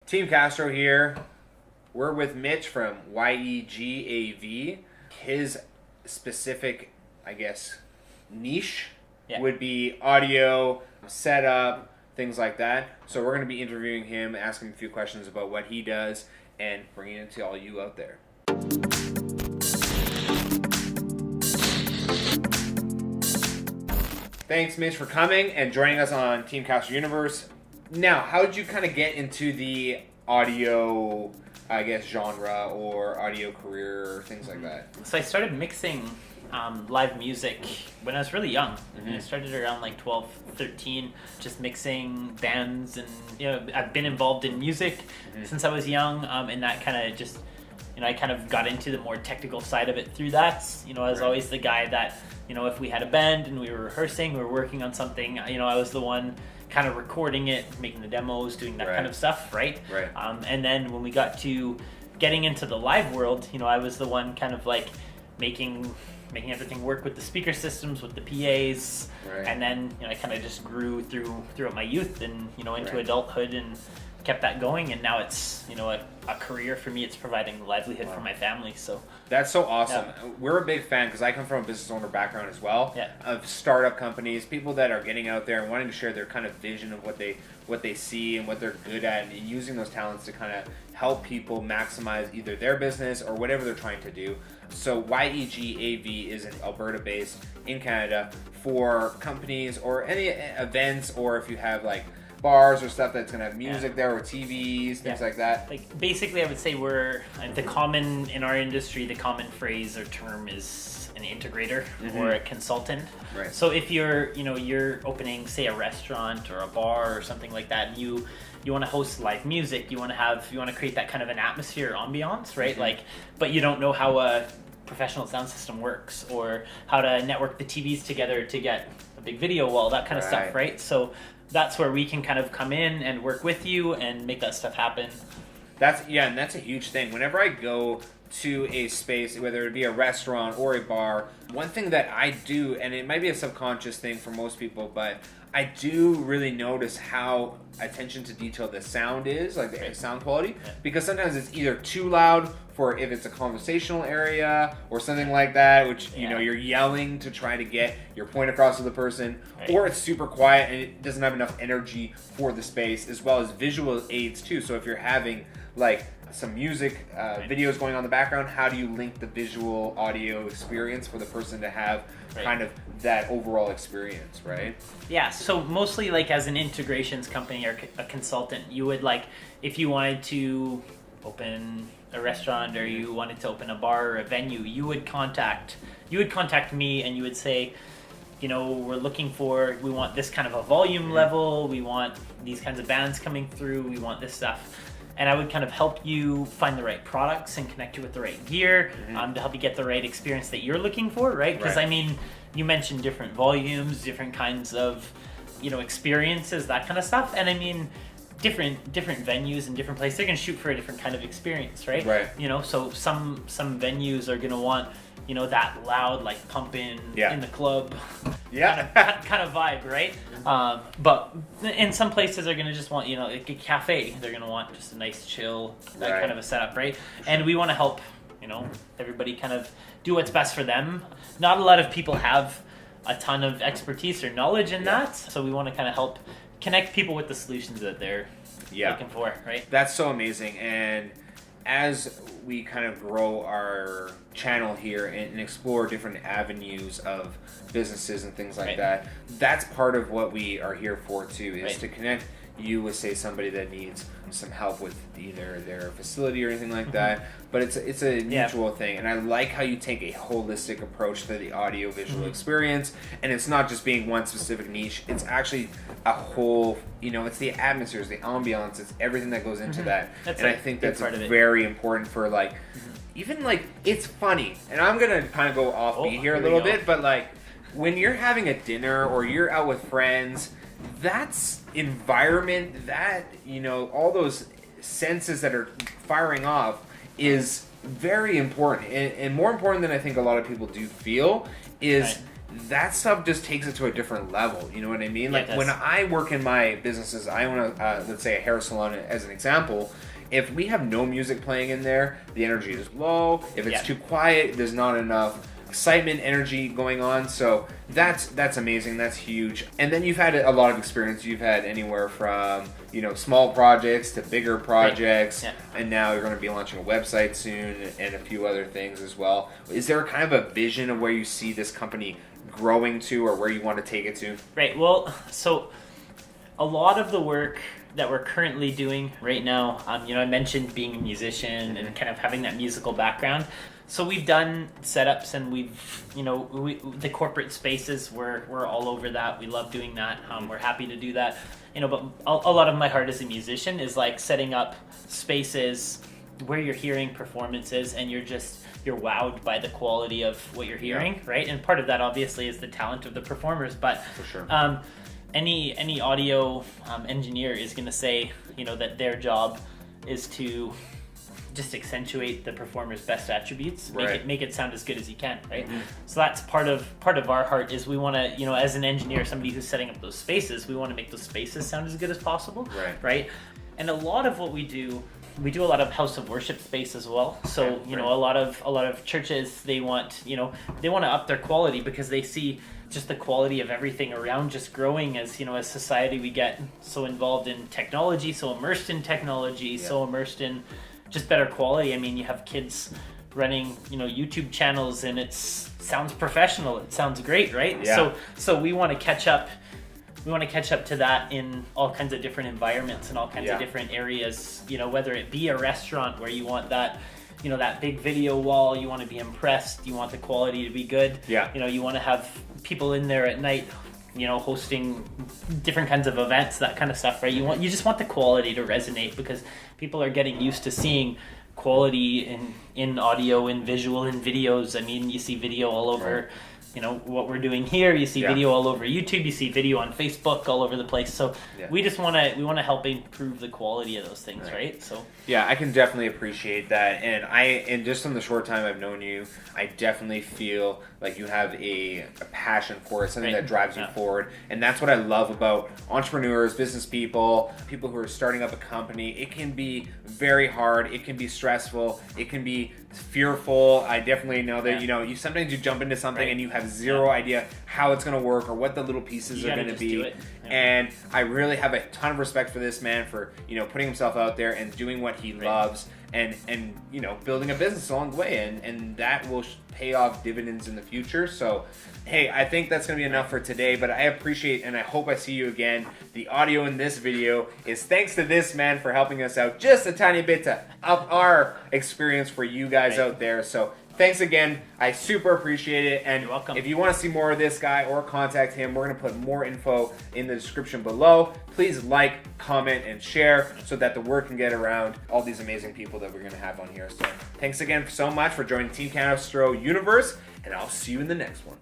Team Castro here. We're with Mitch from YEGAV. His specific, I guess, niche would be audio, setup, things like that. So we're going to be interviewing him, asking a few questions about what he does, and bringing it to all you out there. Thanks, Mitch, for coming and joining us on Team Castro Universe. Now, how did you kind of get into the audio, I guess, genre or audio career or things like that? So I started mixing live music when I was really young. I started around like 12, 13, just mixing bands, and I've been involved in music since I was young, and that kind of just, I kind of got into the more technical side of it through that. I was always the guy that, if we had a band and we were rehearsing, we were working on something, I was the one kind of recording it, making the demos, doing that kind of stuff, right? And then when we got to getting into the live world, I was the one kind of like making everything work with the speaker systems, with the PAs, and then I kind of just grew throughout my youth and into adulthood and kept that going, and now it's a career for me. It's providing livelihood for my family. So that's so awesome. We're a big fan because I come from a business owner background as well, of startup companies, people that are getting out there and wanting to share their kind of vision of what they see and what they're good at, and using those talents to kind of help people maximize either their business or whatever they're trying to do. So YEGAV is an Alberta based in Canada for companies or any events, or if you have like bars or stuff that's gonna have music there, or TVs, things like that. Like basically, I would say we're the common in our industry. The common phrase or term is an integrator or a consultant. So if you're you're opening, say, a restaurant or a bar or something like that, and you want to host live music, you want to create that kind of an atmosphere, ambiance, right? Like, but you don't know how a professional sound system works, or how to network the TVs together to get a big video wall, that kind of stuff, right? So that's where we can kind of come in and work with you and make that stuff happen. And that's a huge thing. Whenever I go to a space, whether it be a restaurant or a bar, one thing that I do, and it might be a subconscious thing for most people, but I do really notice how attention to detail the sound is, like the sound quality, because sometimes it's either too loud for if it's a conversational area or something like that, which you're yelling to try to get your point across to the person, or it's super quiet and it doesn't have enough energy for the space, as well as visual aids too. So if you're having like some music, videos going on in the background, how do you link the visual audio experience for the person to have kind of that overall experience, right? Yeah, so mostly like as an integrations company or a consultant, you would like, if you wanted to open a restaurant or you wanted to open a bar or a venue, you would contact me and you would say, we want this kind of a volume level, we want these kinds of bands coming through, we want this stuff. And I would kind of help you find the right products and connect you with the right gear to help you get the right experience that you're looking for, right? Because I mean, you mentioned different volumes, different kinds of, experiences, that kind of stuff. And I mean, different venues and different places, they're going to shoot for a different kind of experience, right? So some venues are going to want, that loud, like pumping in the club, kind of vibe, right? But in some places, they're going to just want, like a cafe. They're going to want just a nice chill, that kind of a setup, right? And we want to help, everybody kind of do what's best for them. Not a lot of people have a ton of expertise or knowledge in that, so we want to kind of help connect people with the solutions that they're looking for, right? That's so amazing. And as we kind of grow our channel here and explore different avenues of businesses and things like that, that's part of what we are here for too, is to connect you with, say, somebody that needs some help with either their facility or anything like that. But it's a mutual thing, and I like how you take a holistic approach to the audio visual experience, and it's not just being one specific niche. It's actually a whole, it's the atmospheres, the ambiance, it's everything that goes into that. And I think that's very important for like, even like, it's funny, and I'm gonna kind of go offbeat here a little bit, but like when you're having a dinner or you're out with friends, that's environment, that all those senses that are firing off is very important, and more important than I think a lot of people do feel is that stuff just takes it to a different level. You know what I mean? Yeah, Like when I work in my businesses, I want to, let's say a hair salon as an example. If we have no music playing in there, the energy is low. If it's too quiet, there's not enough excitement, energy going on. So that's amazing. That's huge. And then you've had a lot of experience. You've had anywhere from, you know, small projects to bigger projects. Yeah. And now you're going to be launching a website soon and a few other things as well. Is there kind of a vision of where you see this company growing to, or where you want to take it to? Right. Well, so a lot of the work that we're currently doing right now, you know, I mentioned being a musician and kind of having that musical background. So we've done setups, and we've, you know, the corporate spaces, we're all over that. We love doing that. We're happy to do that. You know, but a lot of my heart as a musician is like setting up spaces where you're hearing performances and you're wowed by the quality of what you're hearing, right? And part of that obviously is the talent of the performers, but for sure. Any audio engineer is going to say, you know, that their job is to just accentuate the performer's best attributes, make it sound as good as you can, right? Mm-hmm. So that's part of our heart is we want to, you know, as an engineer, somebody who's setting up those spaces, we want to make those spaces sound as good as possible, right? And a lot of what we do a lot of house of worship space as well. So you know, a lot of churches, they want to up their quality because they see just the quality of everything around just growing. As you know, as society, we get so involved in technology, so immersed in technology, so immersed in just better quality. I mean, you have kids running, you know, YouTube channels, and it sounds professional. It sounds great, right? Yeah. So we want to catch up. We want to catch up to that in all kinds of different environments and all kinds of different areas. You know, whether it be a restaurant where you want that, you know, that big video wall, you want to be impressed, you want the quality to be good. Yeah. You know, you want to have people in there at night, you know, hosting different kinds of events, that kind of stuff, right? You just want the quality to resonate because people are getting used to seeing quality in audio, in visual, in videos. I mean, you see video all over, you know, what we're doing here. You see video all over YouTube. You see video on Facebook all over the place. So we just want to help improve the quality of those things, right? So yeah, I can definitely appreciate that, and just in the short time I've known you, I definitely feel like you have a passion for it, something that drives you forward, and that's what I love about entrepreneurs, business people who are starting up a company. It can be very hard, it can be stressful, it can be fearful. I definitely know that you know, you sometimes you jump into something and you have zero idea how it's going to work or what the little pieces are going to be. And I really have a ton of respect for this man for, you know, putting himself out there and doing what he loves and you know, building a business along the way, and that will pay off dividends in the future. So hey, I think that's going to be enough for today, but I appreciate and I hope I see you again. The audio in this video is thanks to this man for helping us out just a tiny bit to up our experience for you guys out there. So thanks again. I super appreciate it. And you're welcome. If you want to see more of this guy or contact him, we're going to put more info in the description below. Please like, comment, and share so that the word can get around all these amazing people that we're going to have on here. So thanks again so much for joining Team Castro Universe, and I'll see you in the next one.